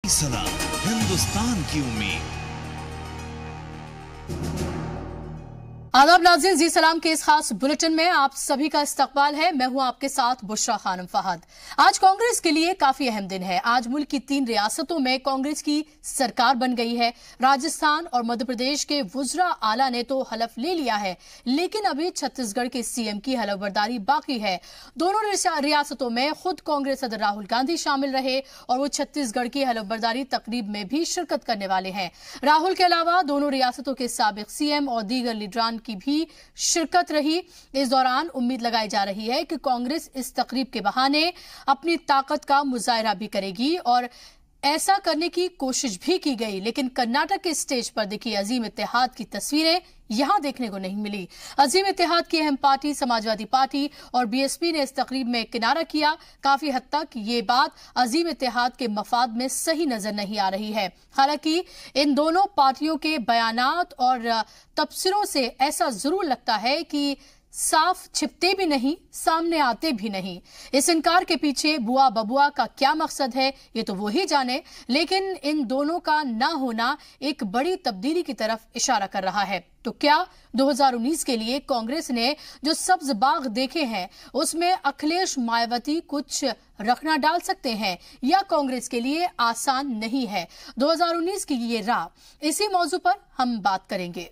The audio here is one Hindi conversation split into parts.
सलाम, हिंदुस्तान की उम्मीद। आदाब नाज़रीन, जी सलाम के इस खास बुलेटिन में आप सभी का इस्तकबाल है। मैं हूं आपके साथ बुशरा खानम फहद। आज कांग्रेस के लिए काफी अहम दिन है। आज मुल्क की 3 रियासतों में कांग्रेस की सरकार बन गई है। राजस्थान और मध्य प्रदेश के वुज़रा आला ने तो हलफ ले लिया है, लेकिन अभी छत्तीसगढ़ के सीएम की हलफबरदारी बाकी है। दोनों रियासतों में खुद कांग्रेस सदर राहुल गांधी शामिल रहे और वो छत्तीसगढ़ की हलफबरदारी तकरीब में भी शिरकत करने वाले हैं। राहुल के अलावा दोनों रियासतों के साबिक सीएम और दीगर लीडरान की भी शिरकत रही। इस दौरान उम्मीद लगाई जा रही है कि कांग्रेस इस तकरीब के बहाने अपनी ताकत का मुजाहरा भी करेगी और ऐसा करने की कोशिश भी की गई, लेकिन कर्नाटक के स्टेज पर दिखी अजीम इत्तेहाद की तस्वीरें यहां देखने को नहीं मिली। अजीम इत्तेहाद की अहम पार्टी समाजवादी पार्टी और बीएसपी ने इस तकरीब में किनारा किया। काफी हद तक ये बात अजीम इत्तेहाद के मफाद में सही नजर नहीं आ रही है। हालांकि इन दोनों पार्टियों के बयानात और तबसरों से ऐसा जरूर लगता है कि साफ छिपते भी नहीं, सामने आते भी नहीं। इस इनकार के पीछे बुआ बबुआ का क्या मकसद है ये तो वो ही जाने, लेकिन इन दोनों का ना होना एक बड़ी तब्दीली की तरफ इशारा कर रहा है। तो क्या 2019 के लिए कांग्रेस ने जो सब्ज बाग देखे हैं उसमें अखिलेश मायावती कुछ रखना डाल सकते हैं, या कांग्रेस के लिए आसान नहीं है 2019 की ये राह? इसी मौजू पर हम बात करेंगे।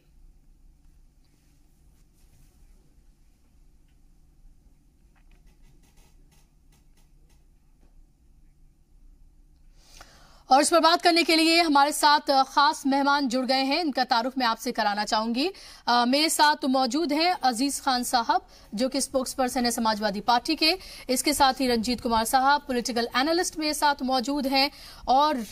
और इस पर बात करने के लिए हमारे साथ खास मेहमान जुड़ गए हैं। इनका तारुफ मैं आपसे कराना चाहूंगी। मेरे साथ मौजूद हैं अजीज खान साहब, जो कि स्पोक्स पर्सन है समाजवादी पार्टी के। इसके साथ ही रंजीत कुमार साहब पॉलिटिकल एनालिस्ट मेरे साथ मौजूद हैं, और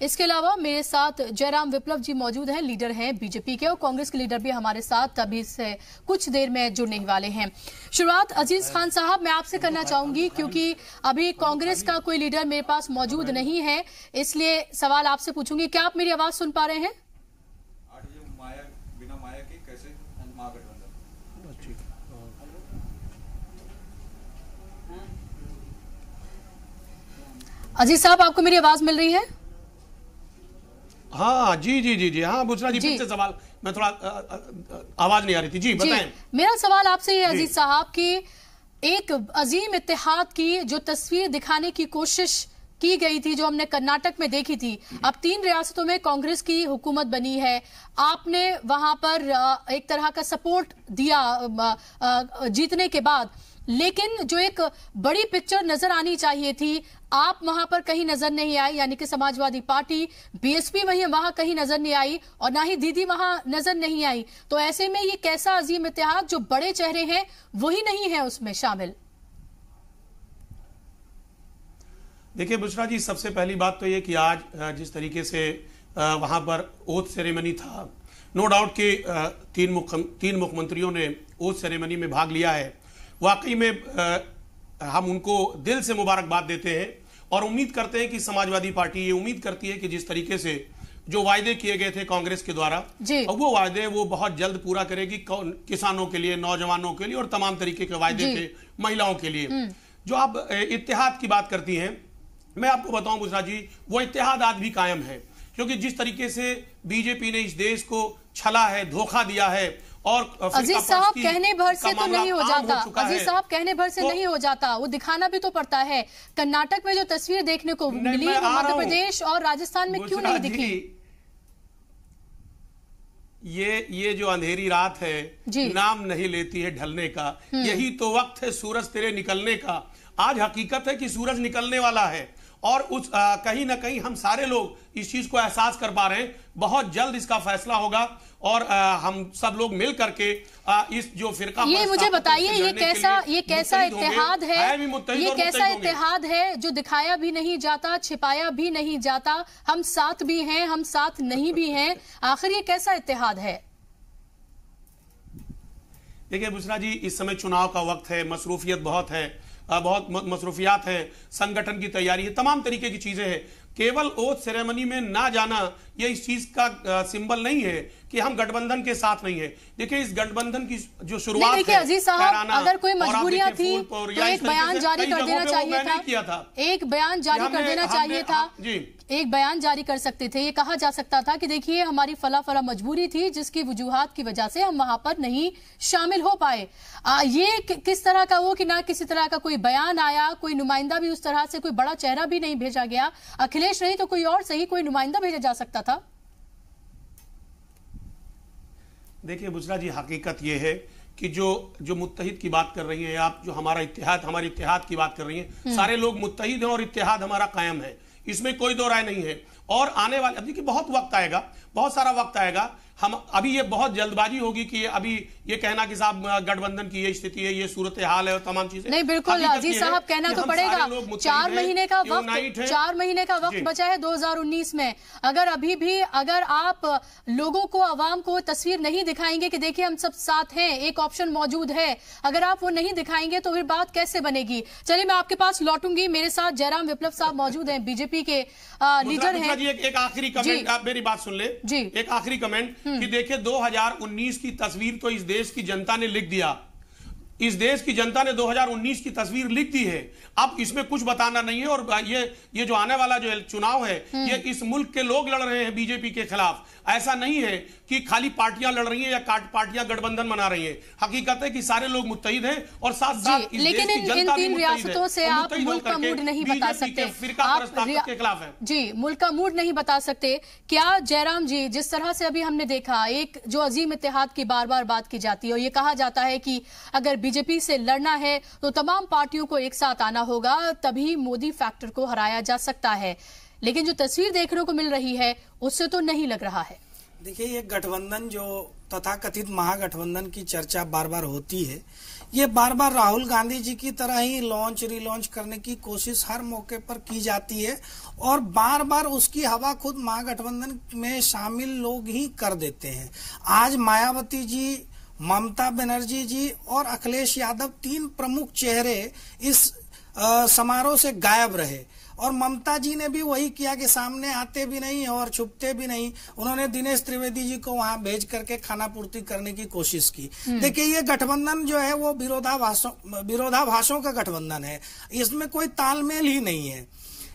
इसके अलावा मेरे साथ जयराम विप्लव जी मौजूद हैं, लीडर हैं बीजेपी के, और कांग्रेस के लीडर भी हमारे साथ अभी से कुछ देर में जुड़ने ही वाले हैं। शुरुआत अजीज खान साहब मैं आपसे करना चाहूंगी, क्योंकि अभी कांग्रेस का कोई लीडर मेरे पास मौजूद नहीं है, इसलिए सवाल आपसे पूछूंगी। क्या आप मेरी आवाज सुन पा रहे हैं? बिना माया के कैसे महागठबंधन? अजीज साहब, आपको मेरी आवाज मिल रही है? हाँ जी जी जी जी हाँ बुशरा जी, फिर से सवाल, मैं थोड़ा आवाज नहीं आ रही थी जी, बताएं। मेरा सवाल आपसे ये अजीज साहब कि एक अजीम इत्तेहाद की जो तस्वीर दिखाने की कोशिश की गई थी, जो हमने कर्नाटक में देखी थी, अब 3 रियासतों में कांग्रेस की हुकूमत बनी है, आपने वहां पर एक तरह का सपोर्ट दिया जीतने के बाद, लेकिन जो एक बड़ी पिक्चर नजर आनी चाहिए थी आप वहां पर कहीं नजर नहीं आई, यानी कि समाजवादी पार्टी बीएसपी वहां कहीं नजर नहीं आई, और ना ही दीदी वहां नजर नहीं आई। तो ऐसे में ये कैसा अजीम इत्तेहाद, जो बड़े चेहरे हैं वही नहीं है उसमें शामिल? देखिए बुशरा जी, सबसे पहली बात तो ये कि आज जिस तरीके से वहां पर ओथ सेरेमनी था, नो डाउट कि 3 मुख्यमंत्रियों ने ओथ सेरेमनी में भाग लिया है। वाकई में हम उनको दिल से मुबारकबाद देते हैं और उम्मीद करते हैं कि समाजवादी पार्टी ये उम्मीद करती है कि जिस तरीके से जो वायदे किए गए थे कांग्रेस के द्वारा, वो वायदे वो बहुत जल्द पूरा करेगी, किसानों के लिए, नौजवानों के लिए, और तमाम तरीके के वायदे थे महिलाओं के लिए। जो आप इत्तेहाद की बात करती हैं, मैं आपको बताऊं बुशरा जी, वो इत्तेहाद आज भी कायम है, क्योंकि जिस तरीके से बीजेपी ने इस देश को छला है, धोखा दिया है, और अजीज साहब कहने भर से तो नहीं हो जाता, अजीज साहब कहने भर से नहीं हो जाता, वो दिखाना भी तो पड़ता है। कर्नाटक में जो तस्वीर देखने को मिली वो मध्य प्रदेश और राजस्थान में क्यों नहीं दिखी? ये जो अंधेरी रात है नाम नहीं लेती है ढलने का, यही तो वक्त है सूरज तेरे निकलने का। आज हकीकत है कि सूरज निकलने वाला है, और उस कहीं ना कहीं हम सारे लोग इस चीज को एहसास कर पा रहे हैं। बहुत जल्द इसका फैसला होगा, और हम सब लोग मिल करके इस जो फिरका, ये मुझे बताइए, ये कैसा इत्तेहाद है, ये कैसा इत्तेहाद है जो दिखाया भी नहीं जाता, छिपाया भी नहीं जाता? हम साथ भी हैं, हम साथ नहीं भी हैं, आखिर ये कैसा इत्तेहाद है? देखिए बुशरा जी, इस समय चुनाव का वक्त है, मसरूफियत बहुत है, बहुत मसरूफियात है, संगठन की तैयारी है, तमाम तरीके की चीजें हैं। केवल ओथ सेरेमनी में ना जाना ये इस चीज का सिंबल नहीं है कि हम गठबंधन के साथ नहीं है। देखिए इस गठबंधन की जो शुरुआत है, अजीज साहब, अगर कोई मजबूरियां थी तो एक बयान जारी कर देना चाहिए था, एक बयान जारी कर देना चाहिए था एक बयान जारी कर सकते थे। ये कहा जा सकता था कि देखिए हमारी फला फला मजबूरी थी जिसकी वजूहात की वजह से हम वहां पर नहीं शामिल हो पाए। ये किस तरह का वो कि ना किसी तरह का कोई बयान आया, कोई नुमाइंदा भी उस तरह से, कोई बड़ा चेहरा भी नहीं भेजा गया। अखिलेश नहीं तो कोई और सही, कोई नुमाइंदा भेजा जा सकता था। देखिए बुशरा जी, हकीकत यह है कि जो मुत्तहिद की बात कर रही हैं आप, जो हमारे इत्तेहाद की बात कर रही हैं, सारे लोग मुत्तहिद हैं और इत्तेहाद हमारा कायम है, इसमें कोई दो राय नहीं है। और आने वाले, अब देखिए बहुत वक्त आएगा, बहुत सारा वक्त आएगा। हम अभी ये बहुत जल्दबाजी होगी कि अभी ये कहना कि साहब गठबंधन की ये स्थिति है, ये सूरत हाल है और तमाम चीजें नहीं। बिल्कुल अजीज साहब, कहना तो पड़ेगा 4 महीने का वक्त, 4 महीने का वक्त बचा है 2019 में। अगर अभी भी अगर आप लोगों को, आवाम को तस्वीर नहीं दिखाएंगे कि देखिए हम सब साथ हैं, एक ऑप्शन मौजूद है, अगर आप वो नहीं दिखाएंगे तो फिर बात कैसे बनेगी। चलिए मैं आपके पास लौटूंगी। मेरे साथ जयराम विप्लव साहब मौजूद हैं, बीजेपी के लीडर हैं। एक आखिरी कमेंट, आप मेरी बात सुन ले जी। एक आखिरी कमेंट कि देखिए 2019 की तस्वीर तो इस देश की जनता ने लिख दिया, इस देश की जनता ने 2019 की तस्वीर लिख दी है। अब इसमें कुछ बताना नहीं है। और ये जो आने वाला जो चुनाव है, ये इस मुल्क के लोग लड़ रहे हैं बीजेपी के खिलाफ। ऐसा नहीं है कि खाली पार्टियां लड़ रही हैं या पार्टियां गठबंधन बना रही हैं। हकीकत है कि सारे लोग मुत्तहिद हैं और साथ साथ लेकिन इन 3 रियासतों से आप मुल्क का मूड नहीं बता सकते, के खिलाफ है जी, मुल्क का मूड नहीं बता सकते। क्या जयराम जी, जिस तरह से अभी हमने देखा, एक जो अजीम इत्तेहाद की बार बार बात की जाती है और ये कहा जाता है कि अगर बीजेपी से लड़ना है तो तमाम पार्टियों को एक साथ आना होगा, तभी मोदी फैक्टर को हराया जा सकता है, लेकिन जो तस्वीर देखने को मिल रही है उससे तो नहीं लग रहा है। देखिए, ये गठबंधन जो तथाकथित महागठबंधन की चर्चा बार बार होती है, ये बार बार राहुल गांधी जी की तरह ही लॉन्च रिलॉन्च करने की कोशिश हर मौके पर की जाती है और बार बार उसकी हवा खुद महागठबंधन में शामिल लोग ही कर देते हैं। आज मायावती जी, ममता बनर्जी जी और अखिलेश यादव 3 प्रमुख चेहरे इस समारोह से गायब रहे और ममता जी ने भी वही किया कि सामने आते भी नहीं और छुपते भी नहीं। उन्होंने दिनेश त्रिवेदी जी को वहां भेज करके खाना पूर्ति करने की कोशिश की। देखिए, ये गठबंधन जो है वो विरोधाभासों का गठबंधन है, इसमें कोई तालमेल ही नहीं है।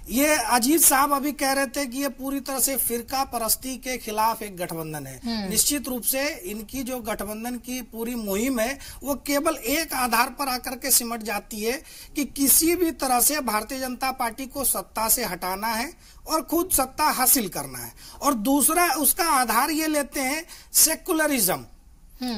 ये अजीत साहब अभी कह रहे थे कि ये पूरी तरह से फिरका परस्ती के खिलाफ एक गठबंधन है। निश्चित रूप से इनकी जो गठबंधन की पूरी मुहिम है वो केवल एक आधार पर आकर के सिमट जाती है कि किसी भी तरह से भारतीय जनता पार्टी को सत्ता से हटाना है और खुद सत्ता हासिल करना है। और दूसरा उसका आधार ये लेते हैं सेकुलरिज्म,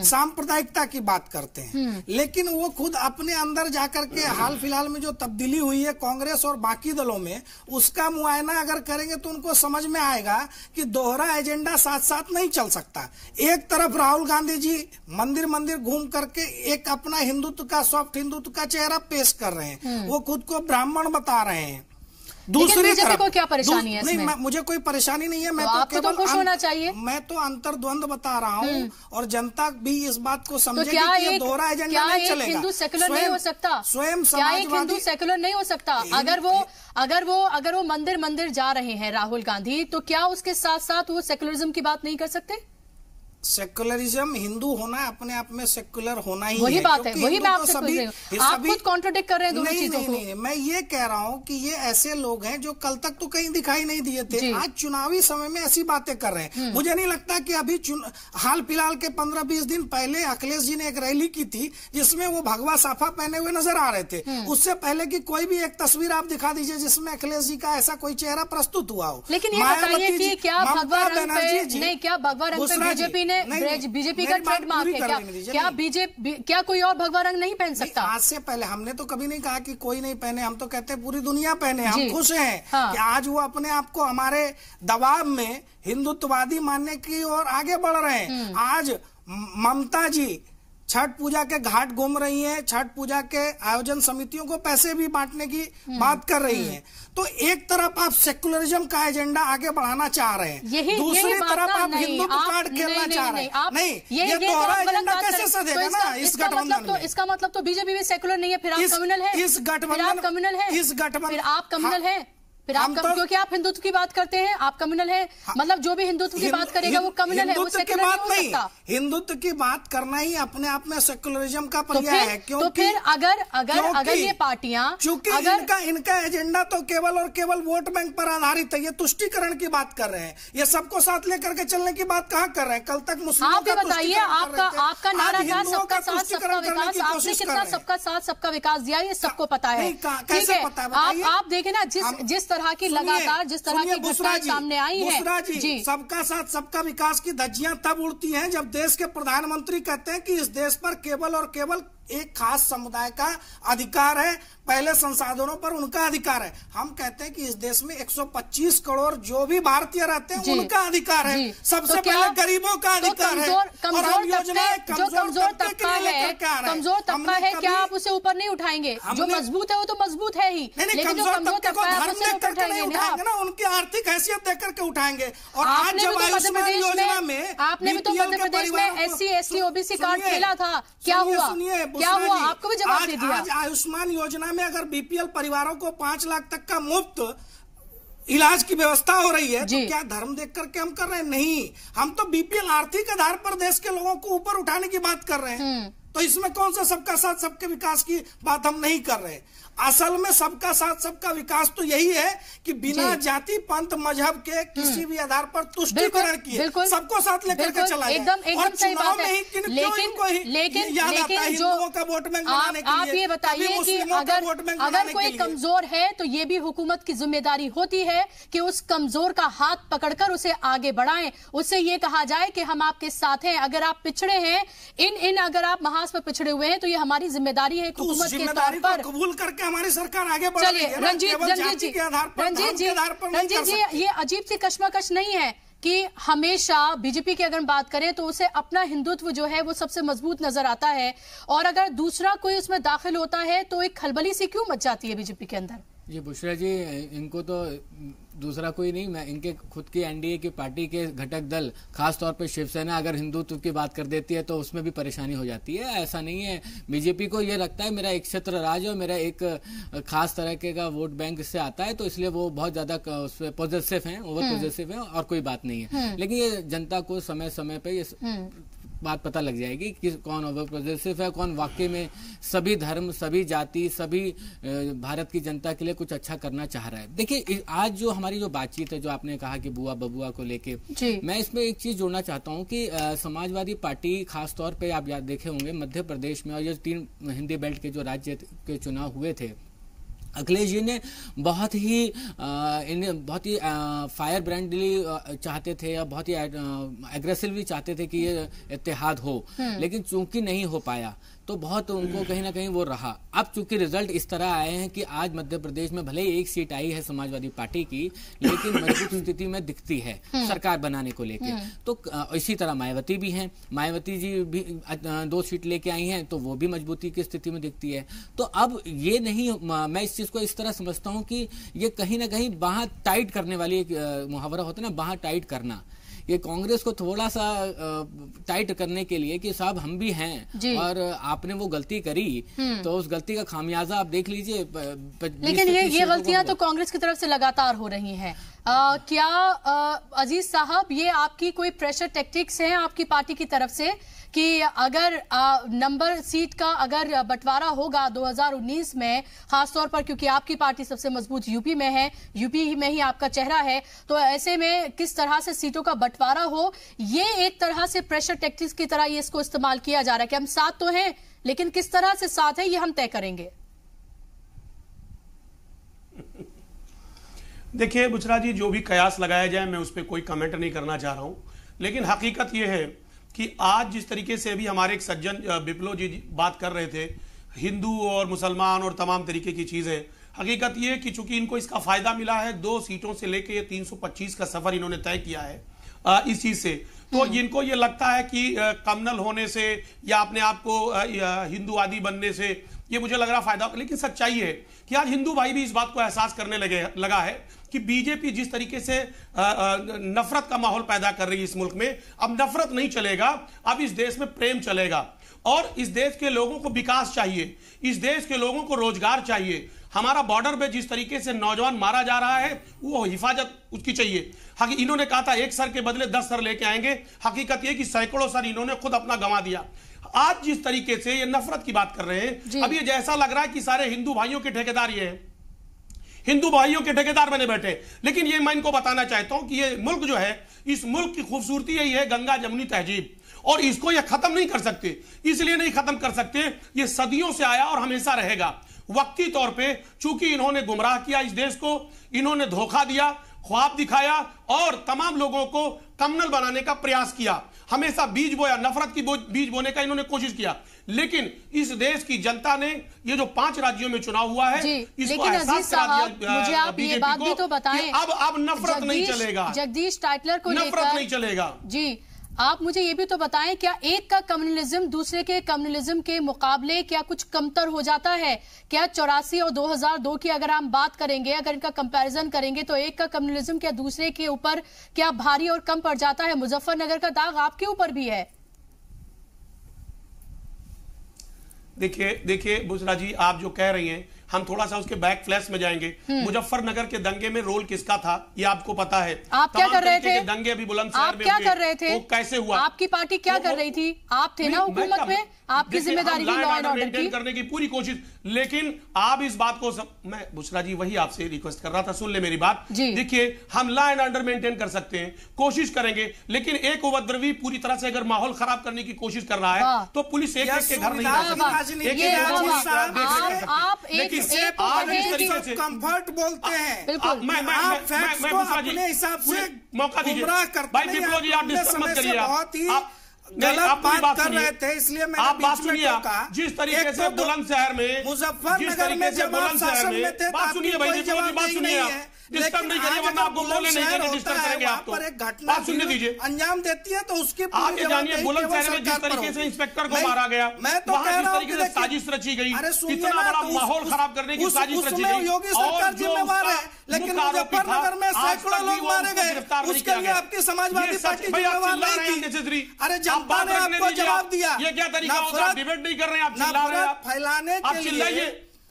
सांप्रदायिकता की बात करते हैं, लेकिन वो खुद अपने अंदर जाकर के हाल फिलहाल में जो तब्दीली हुई है कांग्रेस और बाकी दलों में, उसका मुआयना अगर करेंगे तो उनको समझ में आएगा कि दोहरा एजेंडा साथ साथ नहीं चल सकता। एक तरफ राहुल गांधी जी मंदिर मंदिर घूम करके एक अपना हिंदुत्व का, सॉफ्ट हिंदुत्व का चेहरा पेश कर रहे हैं, वो खुद को ब्राह्मण बता रहे हैं। दूसरी तरफ को क्या परेशानी है इसमें? मुझे कोई परेशानी नहीं है, मैं तो आपको तो खुश होना चाहिए। मैं तो अंतर्द्वंद बता रहा हूँ और जनता भी इस बात को समझे कि ये दोहरा एजेंडा नहीं चलेगा। हिंदू सेकुलर नहीं हो सकता? स्वयं क्या एक हिंदू सेकुलर नहीं हो सकता? अगर वो मंदिर मंदिर जा रहे हैं राहुल गांधी, तो क्या उसके साथ साथ वो सेकुलरिज्म की बात नहीं कर सकते? सेकुलरिज्म, हिंदू होना अपने आप में सेकुलर होना ही वही है। बात है, वही मैं आपसे पूछ रही हूं। आप खुद कॉन्ट्रोडिक्ट कर रहे हैं दोनों चीजों को। नहीं, मैं ये कह रहा हूं कि ये ऐसे लोग हैं जो कल तक तो कहीं दिखाई नहीं दिए थे, आज चुनावी समय में ऐसी बातें कर रहे हैं। मुझे नहीं लगता कि अभी हाल फिलहाल के 15-20 दिन पहले अखिलेश जी ने एक रैली की थी जिसमें वो भगवा साफा पहने हुए नजर आ रहे थे। उससे पहले की कोई भी एक तस्वीर आप दिखा दीजिए जिसमें अखिलेश जी का ऐसा कोई चेहरा प्रस्तुत हुआ हो। लेकिन ये बताइए कि क्या भगवा रंग पे बीजेपी ने का ट्रेडमार्क है? क्या कोई और भगवा रंग नहीं पहन सकता? आज से पहले हमने तो कभी नहीं कहा कि कोई नहीं पहने, हम तो कहते हैं पूरी दुनिया पहने। हम खुश हैं कि आज वो अपने आप को हमारे दबाव में हिंदुत्ववादी मानने की ओर आगे बढ़ रहे हैं। आज ममता जी छठ पूजा के घाट घूम रही हैं, छठ पूजा के आयोजन समितियों को पैसे भी बांटने की बात कर रही हैं। तो एक तरफ आप सेकुलरिज्म का एजेंडा आगे बढ़ाना चाह रहे हैं, दूसरी तरफ आप हिंदुत्व कार्ड खेलना चाह रहे हैं। नहीं, ये दोहरा एजेंडा कैसे सधेगा ना इस गठबंधन में? इसका मतलब तो बीजेपी भी सेकुलर नहीं है, फिर आप कम्युनल है। इस गठबंधन कम्युनल है, इस गठबंधन आप कम्युनल है। फिर आप क्योंकि आप हिंदुत्व की बात करते हैं, आप कम्युनल है, मतलब जो भी हिंदुत्व की बात करेगा वो कम्युनल है, वो सेक्युलर नहीं हो सकता। हिंदुत्व की बात करना ही अपने आप में सेक्युलरिज्म का पर्याय है। तो फिर अगर ये पार्टियां, चूंकि इनका एजेंडा तो केवल और केवल वोट बैंक पर आधारित है, ये तुष्टीकरण की बात कर रहे हैं, ये सबको साथ लेकर के चलने की बात कहाँ कर रहे हैं? कल तक मुस्लिमों आप बताइए, आपका नारा था सबका साथ सबका विकास, आपने कितना सबका साथ सबका विकास दिया, ये सबको पता है। ठीक है, आप देखें ना, जिस तरह की लगातार जिस तरह की घटनाएं सामने आई है जी, सबका साथ सबका विकास की धज्जियां तब उड़ती हैं जब देश के प्रधानमंत्री कहते हैं कि इस देश पर केवल और केवल एक खास समुदाय का अधिकार है, पहले संसाधनों पर उनका अधिकार है। हम कहते हैं कि इस देश में 125 करोड़ जो भी भारतीय रहते हैं उनका अधिकार है, सबसे पहले गरीबों का अधिकार है। और हम योजनाएं कमजोर तबका है, क्या आप उसे ऊपर नहीं उठाएंगे? जो मजबूत है वो तो मजबूत है ही, लेकिन जो कमजोर तबका है उसे ऊपर उठाएंगे ना, उनकी आर्थिक हैसियत देकर के उठाएंगे। और आज जब आयुष्मान योजना में आपने भी तो मध्य प्रदेश में SC OBC कार्ड खेला था, क्या हुआ? क्या हुआ? आपको भी जवाब दे दिया। आज आयुष्मान योजना में अगर BPL परिवारों को 5 लाख तक का मुफ्त इलाज की व्यवस्था हो रही है, तो क्या धर्म देख करके हम कर रहे हैं? नहीं, हम तो BPL आर्थिक आधार पर देश के लोगों को ऊपर उठाने की बात कर रहे हैं। तो इसमें कौन सा सबका साथ सबके विकास की बात हम नहीं कर रहे। असल में सबका साथ सबका विकास तो यही है कि बिना जाति पंथ मजहब के किसी भी आधार पर तुष्टीकरण किए सबको साथ लेकर के चला जाए। एकदम सही बात है। लेकिन जो आप ये बताइए कि अगर कोई कमजोर है तो ये भी हुकूमत की जिम्मेदारी होती है कि उस कमजोर का हाथ पकड़कर उसे आगे बढ़ाएं, उससे ये कहा जाए कि हम आपके साथ हैं। अगर आप पिछड़े हैं, अगर आप महाज पर पिछड़े हुए हैं, तो ये हमारी जिम्मेदारी है हुकूमत के तौर पर। कबूल करके हमारी सरकार आगे बढ़ रही है। रंजीत जी, ये अजीब सी कश्मकश नहीं है कि हमेशा बीजेपी की अगर बात करें तो उसे अपना हिंदुत्व जो है वो सबसे मजबूत नजर आता है, और अगर दूसरा कोई उसमें दाखिल होता है तो एक खलबली सी क्यों मच जाती है बीजेपी के अंदर? जी बुशरा जी, इनको तो दूसरा कोई नहीं, मैं इनके खुद की NDA की पार्टी के घटक दल, खास तौर पे शिवसेना अगर हिंदुत्व की बात कर देती है तो उसमें भी परेशानी हो जाती है। ऐसा नहीं है, बीजेपी को ये लगता है मेरा एक क्षेत्र राज और मेरा एक खास तरह के का वोट बैंक इससे आता है, तो इसलिए वो बहुत ज्यादा उस पर पॉजिटिव है, ओवर पॉजिटिव है, और कोई बात नहीं है। लेकिन ये जनता को समय समय पे ये बात पता लग जाएगी कि कौन ओवर पॉजिटिव है, कौन वाकई में सभी धर्म, सभी जाति, सभी भारत की जनता के लिए कुछ अच्छा करना चाह रहा है। देखिए, आज जो हमारी जो बातचीत है, जो आपने कहा कि बुआ बबुआ को लेके, मैं इसमें एक चीज जोड़ना चाहता हूं कि समाजवादी पार्टी खास तौर पे आप याद देखे होंगे मध्य प्रदेश में, और ये 3 हिंदी बेल्ट के जो राज्य के चुनाव हुए थे, अखिलेश जी ने बहुत ही फायर ब्रांडली चाहते थे, या बहुत ही एग्रेसिवली चाहते थे कि ये इत्तेहाद हो, लेकिन चूंकि नहीं हो पाया तो बहुत उनको कहीं ना कहीं वो रहा। अब चूंकि रिजल्ट इस तरह आए हैं कि आज मध्य प्रदेश में भले ही 1 सीट आई है समाजवादी पार्टी की, लेकिन मजबूत स्थिति में दिखती है सरकार बनाने को लेके। तो इसी तरह मायावती भी हैं, मायावती जी भी 2 सीट लेके आई हैं, तो वो भी मजबूती की स्थिति में दिखती है। तो अब ये नहीं, मैं इस चीज को इस तरह समझता हूं कि ये कहीं ना कहीं बांह टाइट करने वाली एक मुहावरा होता है ना, बांह टाइट करना, ये कांग्रेस को थोड़ा सा टाइट करने के लिए कि साहब हम भी हैं और आपने वो गलती करी, तो उस गलती का खामियाजा आप देख लीजिए। लेकिन ये गलतियां तो कांग्रेस की तरफ से लगातार हो रही हैं। क्या अजीज साहब, ये आपकी कोई प्रेशर टैक्टिक्स हैं आपकी पार्टी की तरफ से कि अगर नंबर सीट का अगर बंटवारा होगा 2019 में, खासतौर पर क्योंकि आपकी पार्टी सबसे मजबूत यूपी में है, यूपी में ही आपका चेहरा है, तो ऐसे में किस तरह से सीटों का बंटवारा हो, ये एक तरह से प्रेशर टैक्टिक्स की तरह ये इसको इस्तेमाल किया जा रहा है कि हम साथ तो हैं, लेकिन किस तरह से साथ है ये हम तय करेंगे। देखिए बुशरा जी, जो भी कयास लगाया जाए मैं उस पर कोई कमेंट नहीं करना चाह रहा हूं, लेकिन हकीकत यह है कि आज जिस तरीके से अभी हमारे एक सज्जन विप्लव जी बात कर रहे थे, हिंदू और मुसलमान और तमाम तरीके की चीजें, हकीकत ये कि चूंकि इनको इसका फायदा मिला है, 2 सीटों से लेके ये 325 का सफर इन्होंने तय किया है इस चीज से, तो इनको ये लगता है कि कम्युनल होने से या अपने आप को हिंदूवादी बनने से ये मुझे लग रहा फायदा। लेकिन सच्चाई है कि आज हिंदू भाई भी इस बात को एहसास करने लगा है कि बीजेपी जिस तरीके से नफरत का माहौल पैदा कर रही है इस मुल्क में, अब नफरत नहीं चलेगा, अब इस देश में प्रेम चलेगा। और इस देश के लोगों को विकास चाहिए, इस देश के लोगों को रोजगार चाहिए। हमारा बॉर्डर पे जिस तरीके से नौजवान मारा जा रहा है वो हिफाजत उसकी चाहिए। इन्होंने कहा था 1 सर के बदले 10 सर लेके आएंगे, हकीकत ये कि सैकड़ों सर इन्होंने खुद अपना गंवा दिया। आज जिस तरीके से ये नफरत की बात कर रहे हैं, अब ये जैसा लग रहा है कि सारे हिंदू भाइयों के ठेकेदार ये हैं, हिंदू भाइयों के ठेकेदार बने बैठे। लेकिन ये मैं इनको बताना चाहता हूं कि ये मुल्क जो है, इस मुल्क की खूबसूरती यही है गंगा जमुनी तहजीब, और इसको ये खत्म नहीं कर सकते। इसलिए नहीं खत्म कर सकते, ये सदियों से आया और हमेशा रहेगा। वक्ती तौर पे चूंकि इन्होंने गुमराह किया इस देश को, इन्होंने धोखा दिया, ख्वाब दिखाया और तमाम लोगों को कम्युनल बनाने का प्रयास किया, हमेशा बीज बोया, नफरत की बीज बोने का इन्होंने कोशिश किया। लेकिन इस देश की जनता ने ये जो 5 राज्यों में चुनाव हुआ है, इसको एहसास करा दिया मुझे आप ये बात भी तो बताएं, अब नफरत नहीं चलेगा, जगदीश टाइटलर को नफरत नहीं चलेगा। जी आप मुझे ये भी तो बताएं, क्या एक का कम्युनलिज्म दूसरे के कम्युनलिज्म के मुकाबले क्या कुछ कमतर हो जाता है? क्या 84 और 2002 की अगर हम बात करेंगे, अगर इनका कंपैरिजन करेंगे, तो एक का कम्युनलिज्म क्या दूसरे के ऊपर क्या भारी और कम पड़ जाता है? मुजफ्फरनगर का दाग आपके ऊपर भी है। देखिए बुशरा जी, आप जो कह रही हैं, हम थोड़ा सा उसके बैक फ्लैश में जाएंगे। मुजफ्फरनगर के दंगे में रोल किसका था ये आपको पता है। आप क्या कर रहे थे? दंगे अभी बुलंदशहर में क्या कर रहे थे? वो कैसे हुआ? आपकी पार्टी क्या कर रही थी? आप थे ना हुकूमत में, आपकी जिम्मेदारी थी लॉ एंड ऑर्डर की करने की पूरी कोशिश। लेकिन आप इस बात को मैं बुशरा जी वही आपसे रिक्वेस्ट कर रहा था, सुन ले मेरी बात। देखिए हम लॉ एंड ऑर्डर मेंटेन कर सकते हैं, कोशिश करेंगे, लेकिन एक उपद्रवी पूरी तरह से अगर माहौल खराब करने की कोशिश कर रहा है तो पुलिस एक के घर नहीं जा सकती। कंफर्ट बोलते हैं, अपने हिसाब से मौका दीजिए भाई विप्लव जी, आप डिस्टर्ब मत करिए। आप गलत बात कर रहे थे, इसलिए मैंने आप बात सुनिए। जिस तरीके से बुलंदशहर में, मुजफ्फरनगर में जब आप शासन में थे, बात सुनिए भाई, बात सुनिए, डिस्टर्ब नहीं करिए वरना आपको बोलने नहीं देंगे, डिस्टर्ब करेंगे आपको। बात सुनने दीजिए, अंजाम देती है तो उसके आप ये जानिए बुलंदशहर में जिस तरीके से इंस्पेक्टर को मारा गया, मैं तो कह रहा हूं कि साजिश रची गई, इतना बड़ा माहौल खराब करने की साजिश रची गई। योगी सरकार जिम्मेवार है, लेकिन मुजफ्फरनगर में सैकड़ों लोग मारे गए, उसके लिए आपकी समाजवादी पार्टी जिम्मेवार नहीं थी। अरे जनता ने आपको जवाब दिया। ये क्या तरीका होता है? डिबेट नहीं कर रहे हैं आप, चिल्ला रहे हैं, फैलाने के लिए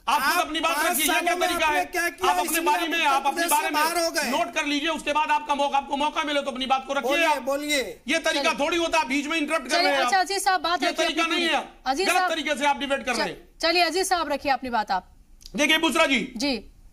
आप खुद अपनी बात रखिए। क्या तरीका है? आप अपने बारे में, आप अपने बारे में नोट कर लीजिए, उसके बाद आपको मौका मिले तो अपनी बात को रखिए। बोलिए, ये तरीका थोड़ी होता है बीच में इंटरप्ट कर रहे हैं। अच्छा अजीज साहब बात, ये तरीका नहीं है, गलत तरीके से आप डिबेट कर रहे हैं। चलिए अजीज साहब रखिए अपनी बात। आप देखिए बुशरा जी,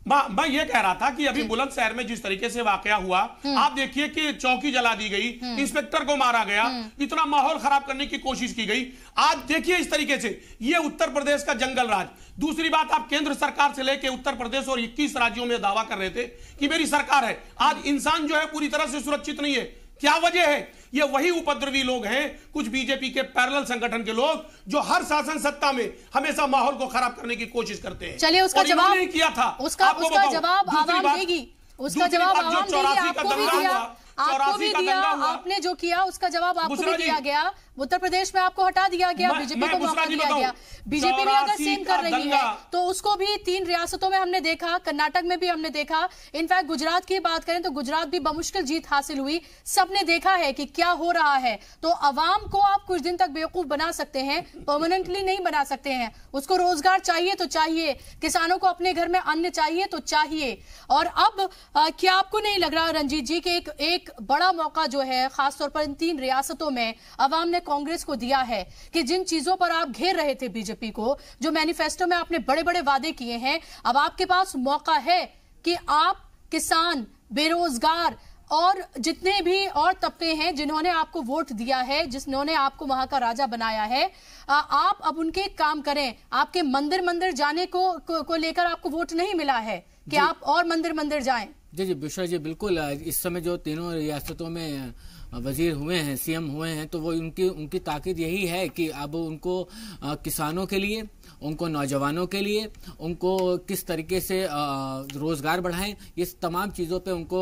मैं ये कह रहा था कि अभी बुलंदशहर में जिस तरीके से वाकया हुआ, आप देखिए कि चौकी जला दी गई, इंस्पेक्टर को मारा गया, इतना माहौल खराब करने की कोशिश की गई। आज देखिए इस तरीके से ये उत्तर प्रदेश का जंगल राज। दूसरी बात, आप केंद्र सरकार से लेकर उत्तर प्रदेश और 21 राज्यों में दावा कर रहे थे कि मेरी सरकार है। आज इंसान जो है पूरी तरह से सुरक्षित नहीं है। क्या वजह है? ये वही उपद्रवी लोग हैं, कुछ बीजेपी के पैरेलल संगठन के लोग, जो हर शासन सत्ता में हमेशा माहौल को खराब करने की कोशिश करते हैं। चलिए उसका जवाब नहीं किया था, उसका जवाब आवाम देगी, उसका जवाब आवाम देगी। आपको भी दिया, आपको भी दिया, आपने जो किया उसका जवाब आपको भी दिया गया। उत्तर प्रदेश में आपको हटा दिया गया, बीजेपी को मौका दिया गया। बीजेपी भी अगर सेम कर रही है तो उसको भी 3 रियासतों में हमने देखा, कर्नाटक में भी हमने देखा। इनफैक्ट गुजरात की बात करें तो गुजरात भी बमुश्किल जीत हासिल हुई। सबने देखा है कि क्या हो रहा है। तो अवाम को आप कुछ दिन तक बेवकूफ बना सकते हैं, परमानेंटली नहीं बना सकते हैं। उसको रोजगार चाहिए तो चाहिए, किसानों को अपने घर में अन्न चाहिए तो चाहिए। और अब क्या आपको नहीं लग रहा रंजीत जी कि एक बड़ा मौका जो है खासतौर पर इन 3 रियासतों में अवाम ने कांग्रेस को दिया है कि जिन चीजों पर आप घेर रहे थे बीजेपी को, जो मैनिफेस्टो में आपने बड़े बड़े वादे किए हैं, अब आपके पास मौका है कि आप किसान, बेरोजगार और जितने भी और तबके हैं जिन्होंने आपको वोट दिया है, जिन्होंने आपको वहां का राजा बनाया है, आप अब उनके काम करें। आपके मंदिर जाने को लेकर आपको वोट नहीं मिला है कि आप और मंदिर जाएं। जी बुशरा जी, बिल्कुल। इस समय जो तीनों रियासतों में वजीर हुए हैं, सीएम हुए हैं, तो वो उनकी ताकीद यही है कि अब उनको किसानों के लिए, उनको नौजवानों के लिए, उनको किस तरीके से रोजगार बढ़ाएं, ये तमाम चीज़ों पे उनको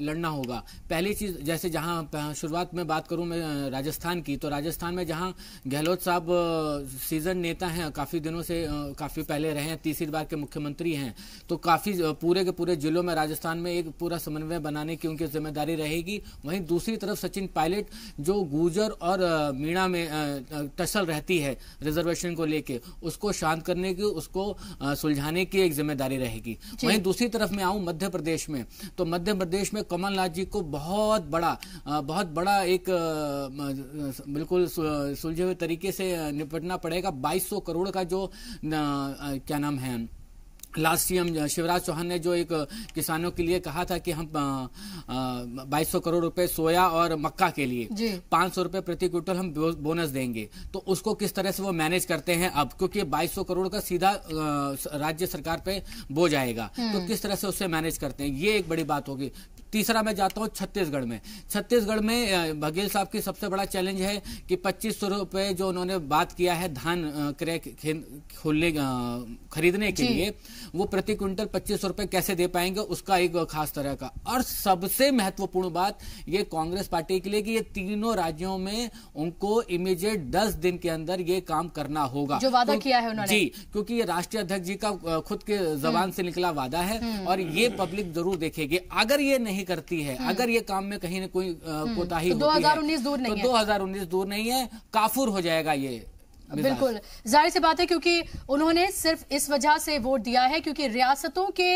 लड़ना होगा। पहली चीज़, जैसे जहां शुरुआत में बात करूं मैं राजस्थान की, तो राजस्थान में जहां गहलोत साहब सीजन नेता हैं, काफ़ी दिनों से, काफ़ी पहले रहे हैं, तीसरी बार के मुख्यमंत्री हैं, तो काफ़ी पूरे के पूरे जिलों में राजस्थान में एक पूरा समन्वय बनाने की उनकी जिम्मेदारी रहेगी। वहीं दूसरी तरफ सचिन पायलट जो गुर्जर और मीणा में टसल रहती है रिजर्वेशन को लेके, उसको शांत करने की, उसको सुलझाने की एक जिम्मेदारी रहेगी। वहीं दूसरी तरफ मैं आऊं मध्य प्रदेश में, तो मध्य प्रदेश में कमलनाथ जी को बहुत बड़ा एक बिल्कुल सुलझे हुए तरीके से निपटना पड़ेगा। 2200 करोड़ का जो क्या नाम है, लास्ट सीएम शिवराज चौहान ने जो एक किसानों के लिए कहा था कि हम 2200 करोड़ रुपए सोया और मक्का के लिए 500 रुपए प्रति क्विंटल हम बोनस देंगे, तो उसको किस तरह से वो मैनेज करते हैं अब, क्योंकि 2200 करोड़ का सीधा राज्य सरकार पे बोझ आएगा, तो किस तरह से उससे मैनेज करते हैं, ये एक बड़ी बात होगी। तीसरा मैं जाता हूं छत्तीसगढ़ में। छत्तीसगढ़ में बघेल साहब की सबसे बड़ा चैलेंज है कि 2500 रुपए जो उन्होंने बात किया है धान क्रय खोलने खरीदने के लिए, वो प्रति क्विंटल 2500 रुपए कैसे दे पाएंगे, उसका एक खास तरह का। और सबसे महत्वपूर्ण बात ये कांग्रेस पार्टी के लिए कि ये तीनों राज्यों में उनको इमीडिएट 10 दिन के अंदर ये काम करना होगा, जो वादा किया है उन्होंने। जी, क्योंकि ये राष्ट्रीय अध्यक्ष जी का खुद के जबान से निकला वादा है और ये पब्लिक जरूर देखेगी। अगर ये नहीं करती है, अगर ये काम में कहीं न कोई कोताही होती है, 2019 दूर नहीं है, तो 2019 दूर नहीं है, काफूर हो जाएगा ये। बिल्कुल जाहिर सी बात है, क्योंकि उन्होंने सिर्फ इस वजह से वोट दिया है क्योंकि रियासतों के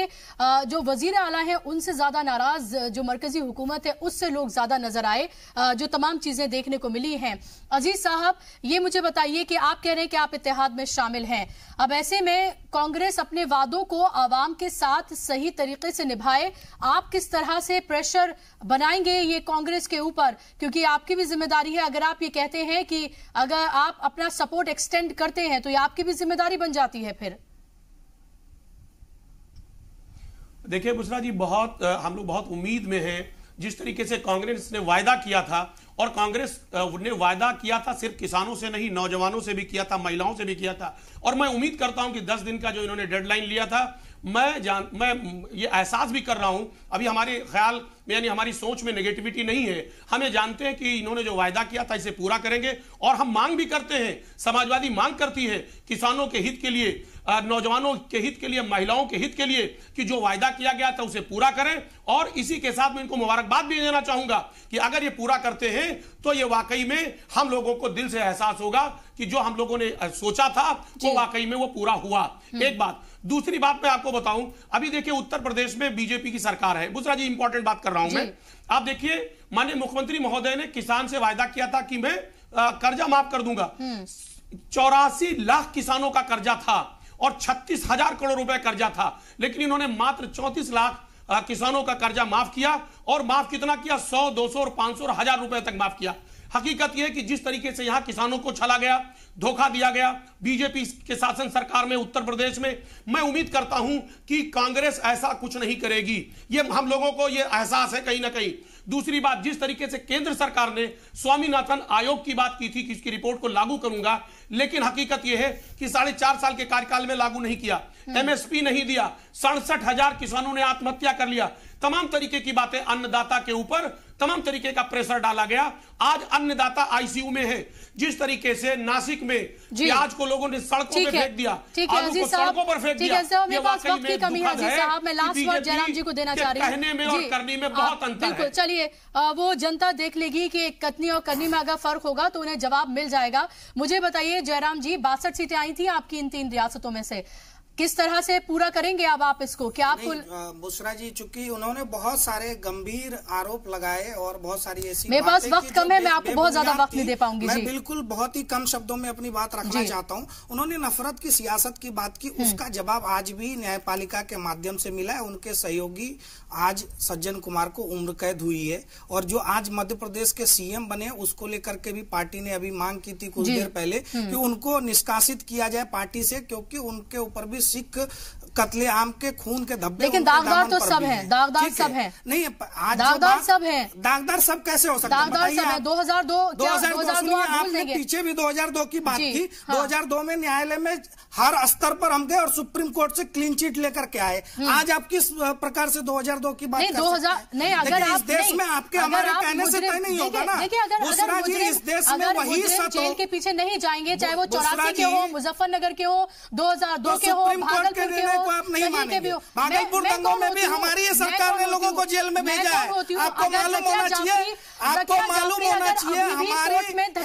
जो वजीर आला हैं उनसे ज्यादा नाराज जो मरकजी हुकूमत है उससे लोग ज्यादा नजर आए, जो तमाम चीजें देखने को मिली हैं। अजीज साहब, ये मुझे बताइए कि आप कह रहे हैं कि आप इत्तेहाद में शामिल हैं, अब ऐसे में कांग्रेस अपने वादों को आवाम के साथ सही तरीके से निभाए, आप किस तरह से प्रेशर बनाएंगे ये कांग्रेस के ऊपर, क्योंकि आपकी भी जिम्मेदारी है। अगर आप ये कहते हैं कि अगर आप अपना सपोर्ट एक्सटेंड करते हैं तो ये आपकी भी जिम्मेदारी बन जाती है फिर। देखिए बुशरा जी, हम लोग बहुत उम्मीद में हैं। जिस तरीके से कांग्रेस ने वायदा किया था, और कांग्रेस ने वायदा किया था सिर्फ किसानों से नहीं, नौजवानों से भी किया था, महिलाओं से भी किया था, और मैं उम्मीद करता हूं कि 10 दिन का जो इन्होंने डेडलाइन लिया था, मैं ये एहसास भी कर रहा हूं, अभी हमारे ख्याल में यानी हमारी सोच में नेगेटिविटी नहीं है, हमें जानते हैं कि इन्होंने जो वायदा किया था इसे पूरा करेंगे। और हम मांग भी करते हैं, समाजवादी मांग करती है किसानों के हित के लिए, नौजवानों के हित के लिए, महिलाओं के हित के लिए कि जो वायदा किया गया था उसे पूरा करें। और इसी के साथ मैं इनको मुबारकबाद भी देना चाहूंगा कि अगर ये पूरा करते हैं तो ये वाकई में हम लोगों को दिल से एहसास होगा कि जो हम लोगों ने सोचा था वो वाकई में वो पूरा हुआ। एक बात। दूसरी बात मैं आपको बताऊं, अभी देखिए उत्तर प्रदेश में बीजेपी की सरकार है। बुशरा जी, इंपॉर्टेंट बात कर रहा हूं मैं। आप देखिए, माननीय मुख्यमंत्री महोदय ने किसान से वायदा किया था कि मैं कर्जा माफ कर दूंगा। 84 लाख किसानों का कर्जा था और 36,000 करोड़ रुपए कर्जा था, लेकिन इन्होंने मात्र 34 लाख किसानों का कर्जा माफ किया। और माफ कितना किया? 100, 200 और 500 और 1000 रुपए तक माफ किया। हकीकत यह है कि जिस तरीके से यहां किसानों को छला गया, धोखा दिया गया बीजेपी के शासन सरकार में उत्तर प्रदेश में, मैं उम्मीद करता हूं कि कांग्रेस ऐसा कुछ नहीं करेगी। ये हम लोगों को ये एहसास है कहीं ना कहीं। दूसरी बात, जिस तरीके से केंद्र सरकार ने स्वामीनाथन आयोग की बात की थी कि इसकी रिपोर्ट को लागू करूंगा, लेकिन हकीकत यह है कि 4.5 साल के कार्यकाल में लागू नहीं किया, एमएसपी नहीं दिया, 67,000 किसानों ने आत्महत्या कर लिया। तमाम तरीके की बातें अन्नदाता के ऊपर, तमाम तरीके का प्रेशर डाला गया। आज अन्नदाता आईसीयू में है। जिस तरीके से नासिक में प्याज को लोगों ने सड़कों पे फेंक दिया, आलू को सड़कों पर फेंक दिया, ये वाकई में दुखद है। मैं लास्ट वर्ड जयराम जी को देना चाह रही हूं। कहने में और करने में बहुत अंतर है। बिल्कुल, चलिए वो जनता देख लेगी कि कथनी और करनी में अगर फर्क होगा तो उन्हें जवाब मिल जाएगा। मुझे बताइए जयराम जी, 62 सीटें आई थी आपकी इन 3 रियासतों में से, किस तरह से पूरा करेंगे अब आप इसको? क्या आपको बुशरा जी, चूंकि उन्होंने बहुत सारे गंभीर आरोप लगाए और बहुत सारी ऐसी मेरे पास वक्त कम है, मैं आपको बहुत ज्यादा वक्त नहीं दे पाऊंगी। मैं बिल्कुल बहुत ही कम शब्दों में अपनी बात रखना चाहता हूं। उन्होंने नफरत की सियासत की बात की, उसका जवाब आज भी न्यायपालिका के माध्यम से मिला है। उनके सहयोगी आज सज्जन कुमार को उम्र कैद हुई है, और जो आज मध्य प्रदेश के सीएम बने उसको लेकर के भी पार्टी ने अभी मांग की थी कुछ देर पहले कि उनको निष्कासित किया जाए पार्टी से, क्योंकि उनके ऊपर भी सिख कत्लेआम के खून के धब्बे, लेकिन दागदार तो सब हैं, दागदार सब हैं। नहीं, आज दागदार सब हैं। दागदार सब कैसे हो सकता है? दागदार सब है। 2002 आपने पीछे भी 2002 की बात की। 2002 में न्यायालय में हर स्तर पर हम गए और सुप्रीम कोर्ट से क्लीन चिट लेकर के आए। आज आप किस प्रकार से 2002 की बात कर सकते हैं? नहीं, अगर इस देश में आपके हमारे कहने से तय नहीं होगा ना। बुशरा जी, इस देश में वही जेल के पीछे नहीं जाएंगे, चाहे वो 84 के हो, मुजफ्फरनगर के हो, 2002 के हो, भागलपुर के हो, को आप नहीं मानेंगे। भागलपुर दंगों में भी हमारी सरकार ने लोगों को जेल में भेजा है। आपको मालूम होना चाहिए। आपको मालूम होना चाहिए हमारी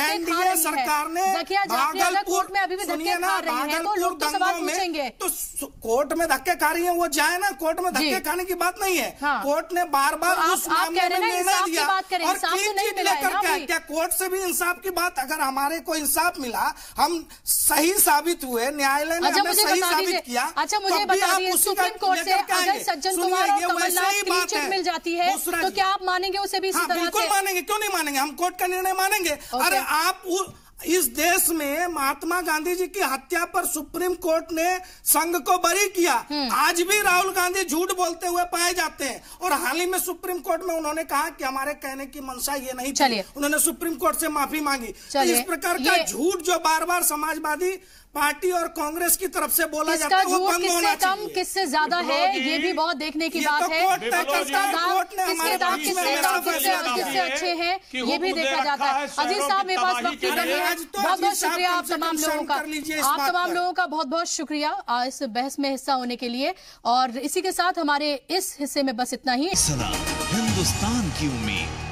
एनडीए सरकार ने भागलपुर सुनिए ना, भागलपुर दंगों में तो कोर्ट में धक्के खा रही है, वो जाए ना, कोर्ट में धक्के खाने की बात नहीं है। कोर्ट ने बार बार उस मामले में निर्णय दिया और क्लीन चिट लेकर क्या कोर्ट से भी इंसाफ की बात, अगर हमारे को इंसाफ मिला, हम सही साबित हुए, न्यायालय ने हमें सही साबित किया। अच्छा मुझे बता दीजिए, सुप्रीम कोर्ट से अगर सज्जन कुमार और कमलनाथ क्लीन चिट मिल जाती है तो क्या आप मानेंगे उसे भी? बिल्कुल मानेंगे, क्यों नहीं मानेंगे, हम कोर्ट का निर्णय मानेंगे। अरे आप इस देश में महात्मा गांधी जी की हत्या पर सुप्रीम कोर्ट ने संघ को बरी किया। आज भी राहुल गांधी झूठ बोलते हुए पाए जाते हैं और हाल ही में सुप्रीम कोर्ट में उन्होंने कहा कि हमारे कहने की मंशा ये नहीं थी, उन्होंने सुप्रीम कोर्ट से माफी मांगी। तो इस प्रकार का झूठ जो बार बार समाजवादी पार्टी और कांग्रेस की तरफ से बोला जाता है वो बंद होना चाहिए। किससे ज्यादा है ये भी बहुत देखने की बात है। किससे अच्छे हैं ये भी देखा जाता है। अजीज साहब मेरे पास वक्त की कमी है। बहुत बहुत शुक्रिया आप तमाम लोगों का, आप तमाम लोगों का बहुत बहुत शुक्रिया इस बहस में हिस्सा होने के लिए। और इसी के साथ हमारे इस हिस्से में बस इतना ही। हिंदुस्तान की उम्मीद।